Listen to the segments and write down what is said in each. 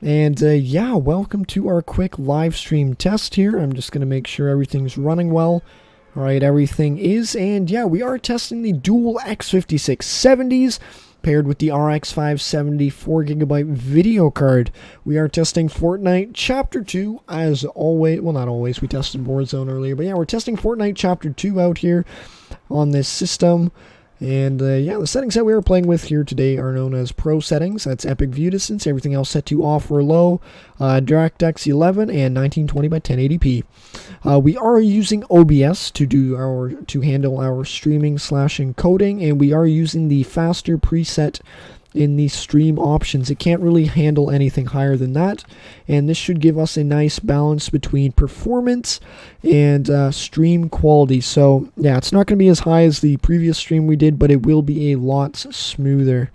And yeah, welcome to our quick live stream test here. I'm just going to make sure everything's running well. All right, everything is. And yeah, we are testing the dual X5670s paired with the RX 570 4GB video card. We are testing Fortnite Chapter 2 as always. Well, not always. We tested Warzone earlier. But yeah, we're testing Fortnite Chapter 2 out here on this system. And yeah, the settings that we are playing with here today are known as Pro settings. That's Epic View Distance, everything else set to off or low, DirectX 11, and 1920 by 1080p. We are using OBS to handle our streaming / encoding, and we are using the faster preset in the stream options. It can't really handle anything higher than that, and this should give us a nice balance between performance and stream quality. So yeah, it's not going to be as high as the previous stream we did, but it will be a lot smoother.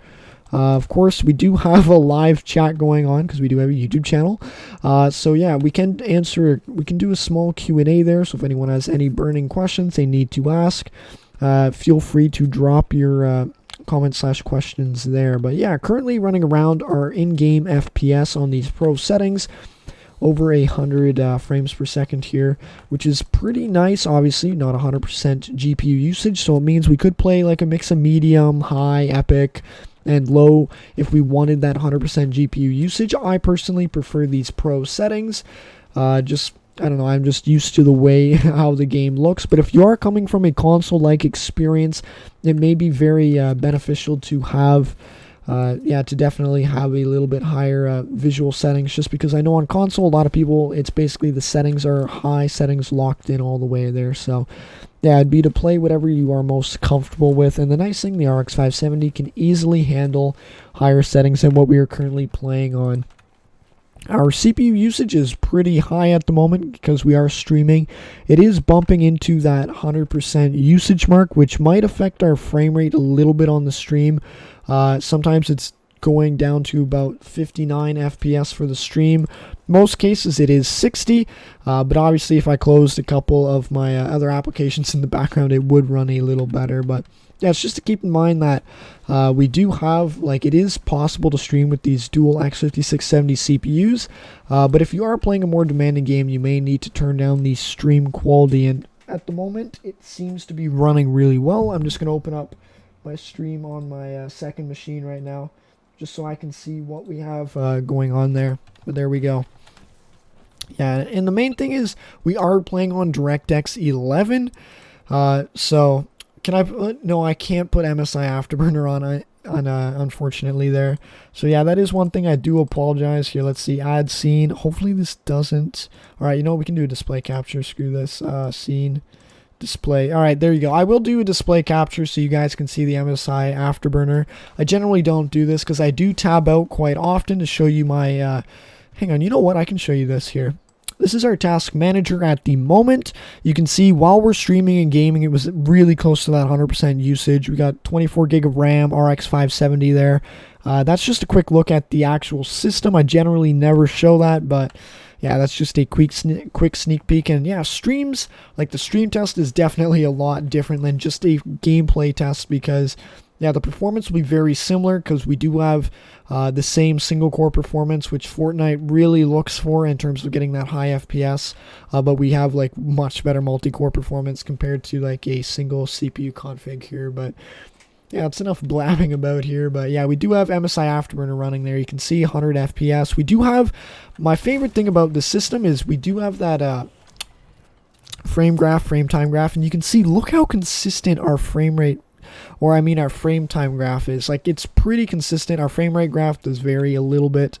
Of course, we do have a live chat going on because we do have a YouTube channel. So yeah, we can do a small Q&A there. So if anyone has any burning questions they need to ask, feel free to drop your comment / questions there. But yeah, currently running around our in-game FPS on these pro settings, over 100 frames per second here, which is pretty nice. Obviously not 100% GPU usage, so it means we could play like a mix of medium, high, epic, and low if we wanted that 100% GPU usage. I personally prefer these pro settings. I don't know, I'm just used to the way how the game looks. But if you are coming from a console-like experience, it may be very beneficial to have, to definitely have a little bit higher visual settings. Just because I know on console, a lot of people, it's basically the settings are high settings locked in all the way there. So yeah, it'd be to play whatever you are most comfortable with. And the nice thing, the RX 570 can easily handle higher settings than what we are currently playing on. Our CPU usage is pretty high at the moment because we are streaming. It is bumping into that 100% usage mark, which might affect our frame rate a little bit on the stream. Sometimes it's going down to about 59 FPS for the stream. Most cases it is 60, but obviously if I closed a couple of my other applications in the background, it would run a little better. But yeah, it's just to keep in mind that we do have, it is possible to stream with these dual X5670 CPUs, but if you are playing a more demanding game, you may need to turn down the stream quality, and at the moment, it seems to be running really well. I'm just going to open up my stream on my second machine right now, just so I can see what we have going on there. But there we go. Yeah, and the main thing is we are playing on DirectX 11, so can I? No, I can't put Msi Afterburner on unfortunately there. So yeah, that is one thing. I do apologize here. Let's see, add scene. Hopefully this doesn't. All right, you know what? We can do a display capture. Screw this. Scene. Display. All right, there you go. I will do a display capture so you guys can see the Msi Afterburner. I generally don't do this because I do tab out quite often to show you my. Hang on, you know what? I can show you this here. This is our task manager at the moment. You can see while we're streaming and gaming, it was really close to that 100% usage. We got 24 gig of RAM, RX 570 there. That's just a quick look at the actual system. I generally never show that, but yeah, that's just a quick sneak peek. And yeah, streams, like the stream test is definitely a lot different than just a gameplay test because yeah, the performance will be very similar because we do have the same single core performance, which Fortnite really looks for in terms of getting that high FPS. But we have much better multi-core performance compared to a single CPU config here. But yeah, it's enough blabbing about here. But yeah, we do have Msi Afterburner running there. You can see 100 FPS. We do have, my favorite thing about this system is we do have that frame time graph, and you can see, look how consistent our frame rate, or I mean our frame time graph is. It's pretty consistent. Our frame rate graph does vary a little bit.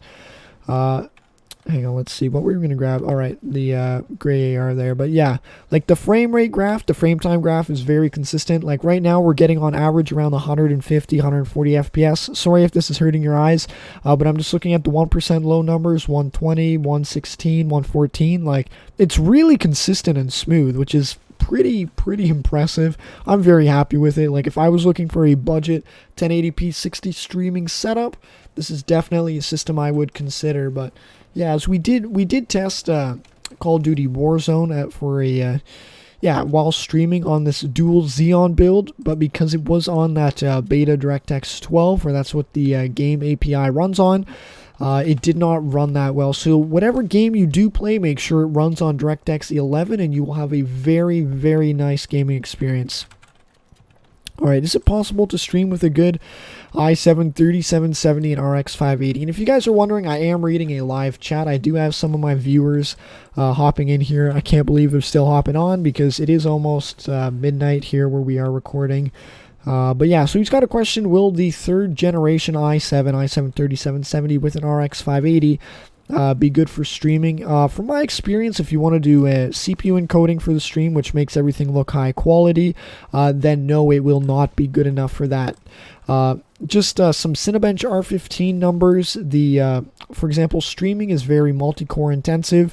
Hang on, let's see what we were going to grab. All right, the gray AR there. But yeah, the frame rate graph, the frame time graph is very consistent. Right now, we're getting on average around 150, 140 FPS. Sorry if this is hurting your eyes, but I'm just looking at the 1% low numbers, 120, 116, 114. It's really consistent and smooth, which is pretty impressive. I'm very happy with it. If I was looking for a budget 1080p 60 streaming setup, this is definitely a system I would consider. But yeah, as we did test Call of Duty Warzone for a while streaming on this dual Xeon build, but because it was on that beta DirectX 12, or that's what the game API runs on, it did not run that well. So whatever game you do play, make sure it runs on DirectX 11 and you will have a very, very nice gaming experience. Alright, is it possible to stream with a good i7-3770 and RX 580? And if you guys are wondering, I am reading a live chat. I do have some of my viewers hopping in here. I can't believe they're still hopping on because it is almost midnight here where we are recording. But yeah, so he's got a question. Will the third generation i7-3770 with an RX 580 be good for streaming? From my experience, if you want to do a CPU encoding for the stream, which makes everything look high quality, then no, it will not be good enough for that. Just some Cinebench R15 numbers. For example, streaming is very multi-core intensive.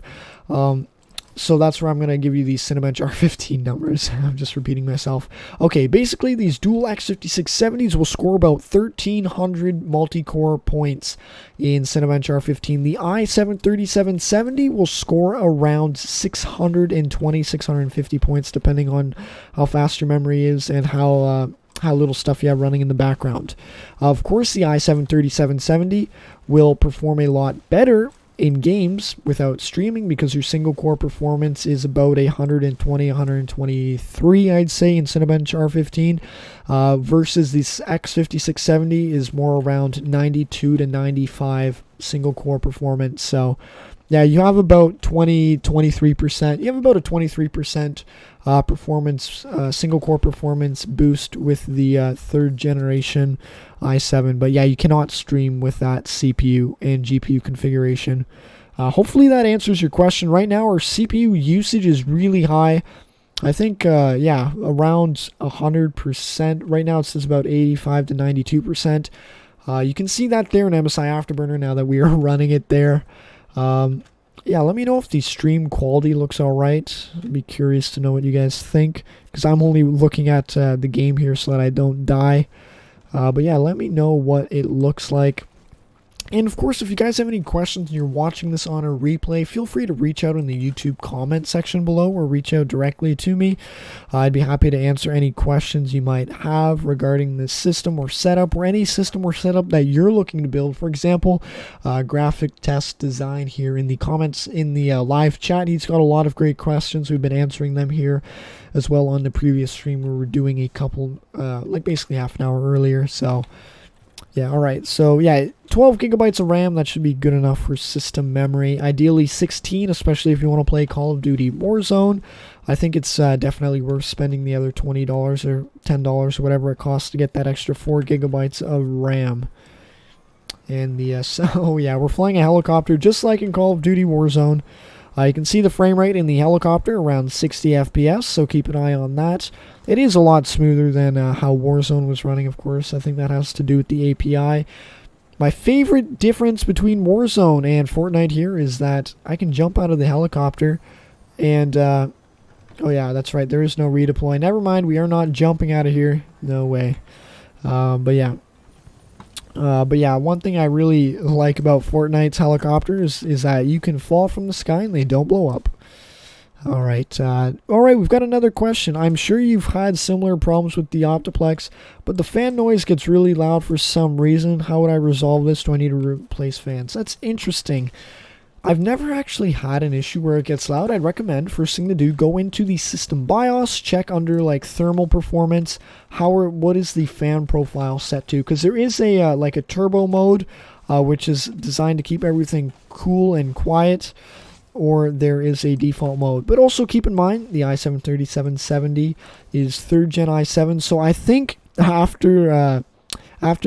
So that's where I'm going to give you these Cinebench R15 numbers. I'm just repeating myself. Okay, basically these dual X5670s will score about 1,300 multi-core points in Cinebench R15. The i7-3770 will score around 620, 650 points, depending on how fast your memory is and how little stuff you have running in the background. Of course, the i7-3770 will perform a lot better in games without streaming because your single core performance is about 120, 123, I'd say, in Cinebench R15, versus this X5670 is more around 92 to 95 single core performance. So yeah, you have about 23%. You have about a 23% performance, single core performance boost with the third generation i7. But yeah, you cannot stream with that CPU and GPU configuration. Hopefully that answers your question. Right now, our CPU usage is really high. I think, yeah, around 100%. Right now, it says about 85 to 92%. You can see that there in Msi Afterburner now that we are running it there. Yeah, let me know if the stream quality looks alright. I'd be curious to know what you guys think, because I'm only looking at the game here so that I don't die. But yeah, let me know what it looks like. And of course, if you guys have any questions and you're watching this on a replay, feel free to reach out in the YouTube comment section below or reach out directly to me. I'd be happy to answer any questions you might have regarding the system or setup, or any system or setup that you're looking to build. For example, graphic test design here in the comments in the live chat. He's got a lot of great questions. We've been answering them here as well on the previous stream where we're doing a couple, like basically half an hour earlier. So yeah, alright, so yeah, 12 gigabytes of RAM, that should be good enough for system memory. Ideally 16, especially if you want to play Call of Duty Warzone. I think it's definitely worth spending the other $20 or $10 or whatever it costs to get that extra 4 gigabytes of RAM. And so yeah, we're flying a helicopter just like in Call of Duty Warzone. You can see the frame rate in the helicopter around 60 FPS, so keep an eye on that. It is a lot smoother than how Warzone was running, of course. I think that has to do with the API. My favorite difference between Warzone and Fortnite here is that I can jump out of the helicopter and, oh yeah, that's right, there is no redeploy. Never mind, we are not jumping out of here. No way. But yeah, one thing I really like about Fortnite's helicopters is that you can fall from the sky and they don't blow up. Alright, we've got another question. I'm sure you've had similar problems with the Optiplex, but the fan noise gets really loud for some reason. How would I resolve this? Do I need to replace fans? That's interesting. I've never actually had an issue where it gets loud. I'd recommend, first thing to do, go into the system BIOS, check under like thermal performance, what is the fan profile set to, because there is a like a turbo mode, which is designed to keep everything cool and quiet, or there is a default mode. But also keep in mind, the i7-3770 is 3rd gen i7, so I think after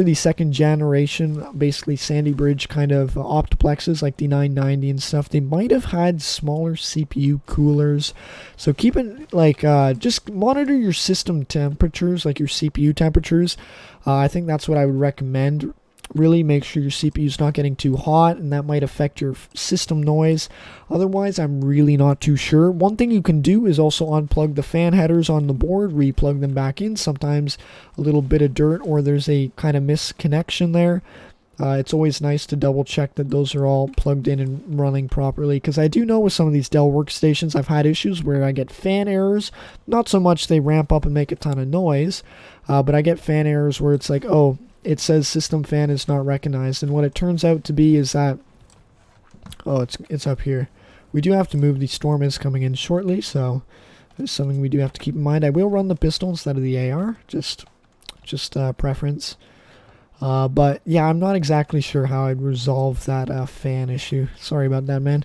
the second generation, basically Sandy Bridge kind of Optiplexes like the 990 and stuff, they might have had smaller CPU coolers. So keep it like, just monitor your system temperatures, like your CPU temperatures. I think that's what I would recommend. Really make sure your CPU is not getting too hot, and that might affect your system noise. Otherwise, I'm really not too sure. One thing you can do is also unplug the fan headers on the board, replug them back in. Sometimes a little bit of dirt or there's a kind of misconnection there. It's always nice to double check that those are all plugged in and running properly, because I do know with some of these Dell workstations I've had issues where I get fan errors. Not so much they ramp up and make a ton of noise, but I get fan errors where it's like, oh, it says system fan is not recognized, and what it turns out to be is that, oh, it's up here. We do have to move. The storm is coming in shortly, so there's something we do have to keep in mind. I will run the pistol instead of the AR, just preference. But yeah, I'm not exactly sure how I'd resolve that fan issue. Sorry about that, man.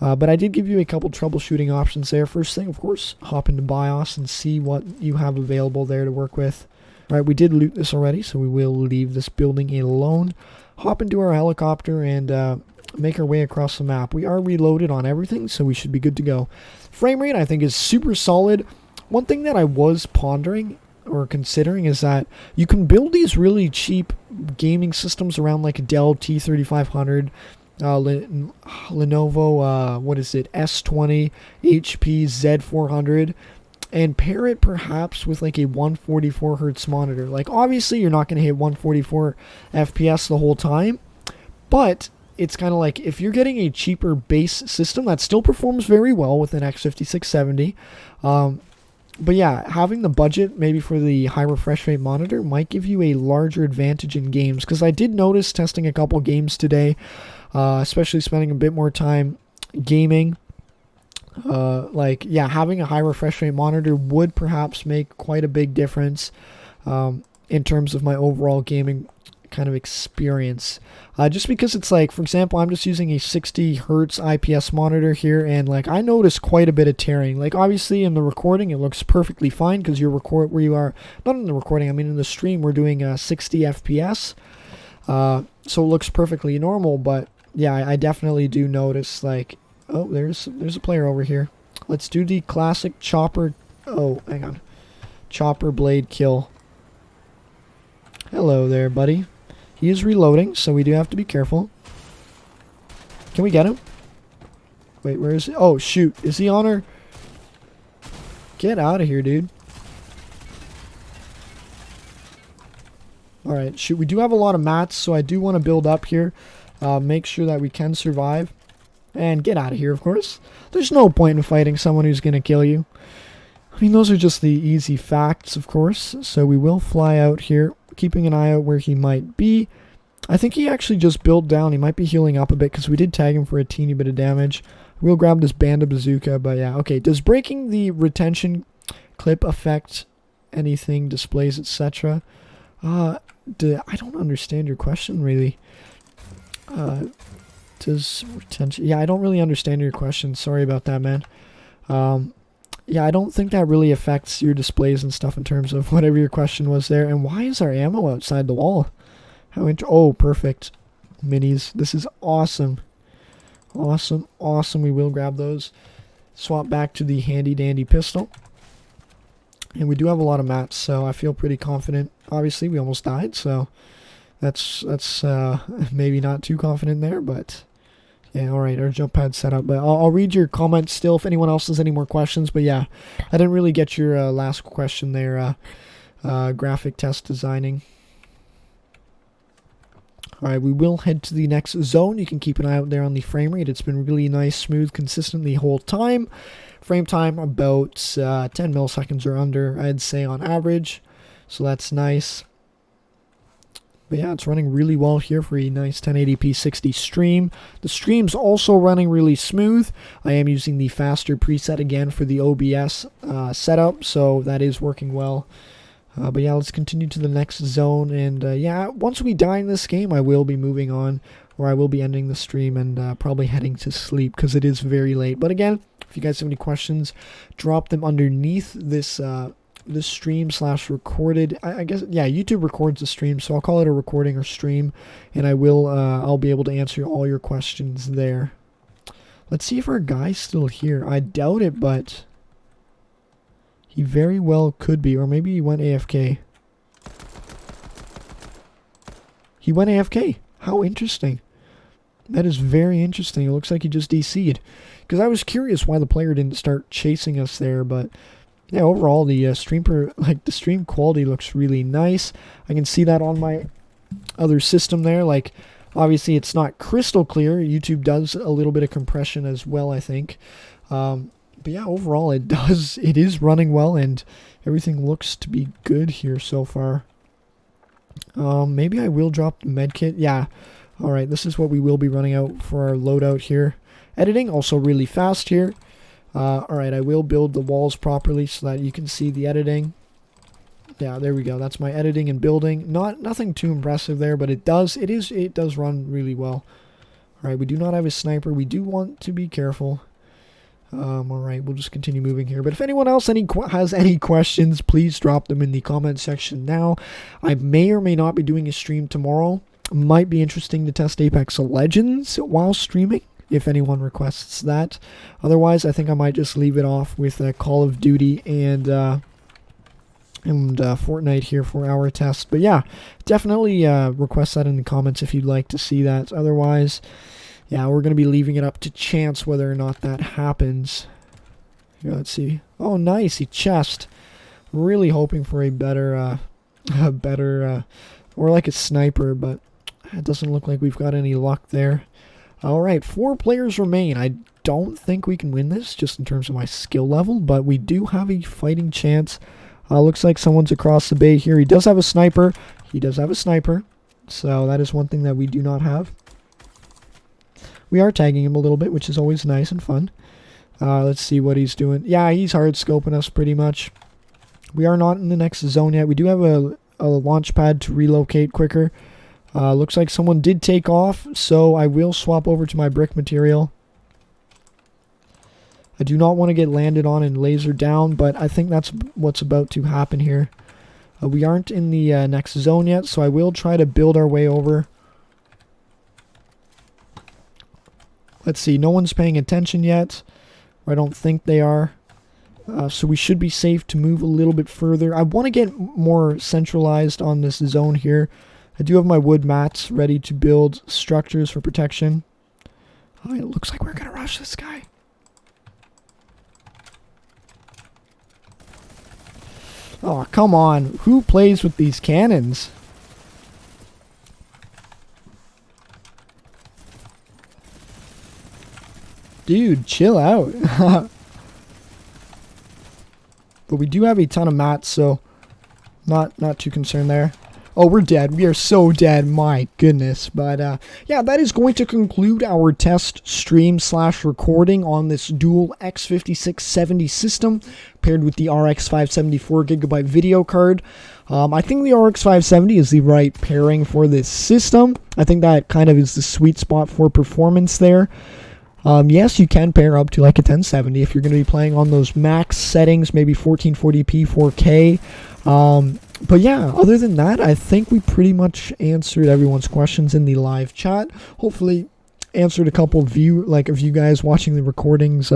But I did give you a couple troubleshooting options there. First thing, of course, hop into BIOS and see what you have available there to work with. All right, we did loot this already, so we will leave this building alone. Hop into our helicopter and make our way across the map. We are reloaded on everything, so we should be good to go. Frame rate, I think, is super solid. One thing that I was pondering or considering is that you can build these really cheap gaming systems around like a Dell T3500, Lenovo, what is it, S20, HP Z400, and pair it perhaps with like a 144 hertz monitor. Like, obviously you're not going to hit 144 FPS the whole time, but it's kind of like if you're getting a cheaper base system that still performs very well with an X5670, but yeah, having the budget maybe for the high refresh rate monitor might give you a larger advantage in games, because I did notice testing a couple games today, especially spending a bit more time gaming, like, yeah, having a high refresh rate monitor would perhaps make quite a big difference in terms of my overall gaming kind of experience. Just because it's like, for example, I'm just using a 60 hertz IPS monitor here, and like I notice quite a bit of tearing. Like, obviously in the recording it looks perfectly fine because you record where you are, not in the recording, I mean in the stream we're doing 60 FPS, so it looks perfectly normal. But yeah, I definitely do notice, like, oh, there's a player over here. Let's do the classic chopper, oh, hang on, chopper blade kill. Hello there, buddy. He is reloading, so we do have to be careful. Can we get him? Wait, where is he? Oh, shoot. Is he on her? Get out of here, dude. Alright, shoot. We do have a lot of mats, so I do want to build up here. Make sure that we can survive. And get out of here, of course. There's no point in fighting someone who's going to kill you. I mean, those are just the easy facts, of course. So we will fly out here, keeping an eye out where he might be. I think he actually just built down. He might be healing up a bit because we did tag him for a teeny bit of damage. We'll grab this banda bazooka, but yeah, okay. Does breaking the retention clip affect anything, displays, etc.? I don't understand your question, really. Does retention... Yeah, I don't really understand your question. Sorry about that, man. Yeah, I don't think that really affects your displays and stuff in terms of whatever your question was there. And why is our ammo outside the wall? Oh, perfect. Minis. This is awesome. Awesome, awesome. We will grab those. Swap back to the handy dandy pistol. And we do have a lot of mats, so I feel pretty confident. Obviously, we almost died, so that's maybe not too confident there, but... Yeah, alright, our jump pad's set up, but I'll read your comments still if anyone else has any more questions. But yeah, I didn't really get your last question there, graphic test designing. Alright, we will head to the next zone. You can keep an eye out there on the frame rate. It's been really nice, smooth, consistent the whole time. Frame time about 10 milliseconds or under, I'd say, on average. So that's nice. But yeah, it's running really well here for a nice 1080p 60 stream. The stream's also running really smooth. I am using the faster preset again for the OBS setup, so that is working well. But yeah, let's continue to the next zone. And yeah, once we die in this game, I will be moving on, or I will be ending the stream and probably heading to sleep because it is very late. But again, if you guys have any questions, drop them underneath this this stream / recorded. I guess, yeah, YouTube records the stream, so I'll call it a recording or stream, and I'll be able to answer all your questions there. Let's see if our guy's still here. I doubt it, but he very well could be, or maybe he went AFK. He went AFK. How interesting. That is very interesting. It looks like he just DC'd, because I was curious why the player didn't start chasing us there, but yeah, overall the stream quality looks really nice. I can see that on my other system there. Like, obviously it's not crystal clear. YouTube does a little bit of compression as well, I think. But yeah, overall it is running well, and everything looks to be good here so far. Maybe I will drop the medkit. Yeah. Alright, this is what we will be running out for our loadout here. Editing, also really fast here. Alright, I will build the walls properly so that you can see the editing. Yeah, there we go. That's my editing and building. Nothing too impressive there, but it does run really well. Alright, we do not have a sniper. We do want to be careful. Alright, we'll just continue moving here. But if anyone else has any questions, please drop them in the comment section now. I may or may not be doing a stream tomorrow. Might be interesting to test Apex Legends while streaming, if anyone requests that. Otherwise, I think I might just leave it off with Call of Duty and Fortnite here for our test. But yeah, definitely request that in the comments if you'd like to see that. Otherwise, yeah, we're going to be leaving it up to chance whether or not that happens. Here, let's see. Oh, nice, a chest. Really hoping for a better, or like a sniper, but it doesn't look like we've got any luck there. Alright, 4 players remain. I don't think we can win this, just in terms of my skill level, but we do have a fighting chance. Looks like someone's across the bay here. He does have a sniper. He does have a sniper. So that is one thing that we do not have. We are tagging him a little bit, which is always nice and fun. Let's see what he's doing. Yeah, he's hard scoping us pretty much. We are not in the next zone yet. We do have a launch pad to relocate quicker. Looks like someone did take off, so I will swap over to my brick material. I do not want to get landed on and lasered down, but I think that's what's about to happen here. We aren't in the next zone yet, so I will try to build our way over. Let's see, no one's paying attention yet. Or I don't think they are. So we should be safe to move a little bit further. I want to get more centralized on this zone here. I do have my wood mats ready to build structures for protection. Oh, it looks like we're going to rush this guy. Oh, come on. Who plays with these cannons? Dude, chill out. But we do have a ton of mats, so not too concerned there. Oh, we're dead. We are so dead. My goodness. But, yeah, that is going to conclude our test stream / recording on this dual X5670 system paired with the RX 574GB video card. I think the RX 570 is the right pairing for this system. I think that kind of is the sweet spot for performance there. Yes, you can pair up to like a 1070 if you're going to be playing on those max settings, maybe 1440p, 4K. But yeah, other than that, I think we pretty much answered everyone's questions in the live chat. Hopefully answered a couple of you guys watching the recordings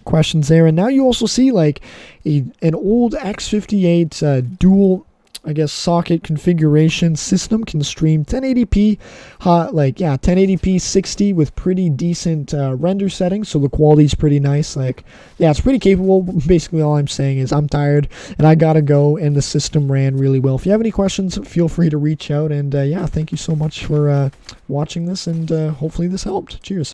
questions there. And now you also see like an old X58 dual, I guess, socket configuration system can stream 1080p, 1080p 60 with pretty decent render settings, so the quality's pretty nice. Like, yeah, it's pretty capable. Basically, all I'm saying is I'm tired and I gotta go, and the system ran really well. If you have any questions, feel free to reach out, and yeah, thank you so much for watching this, and hopefully this helped. Cheers.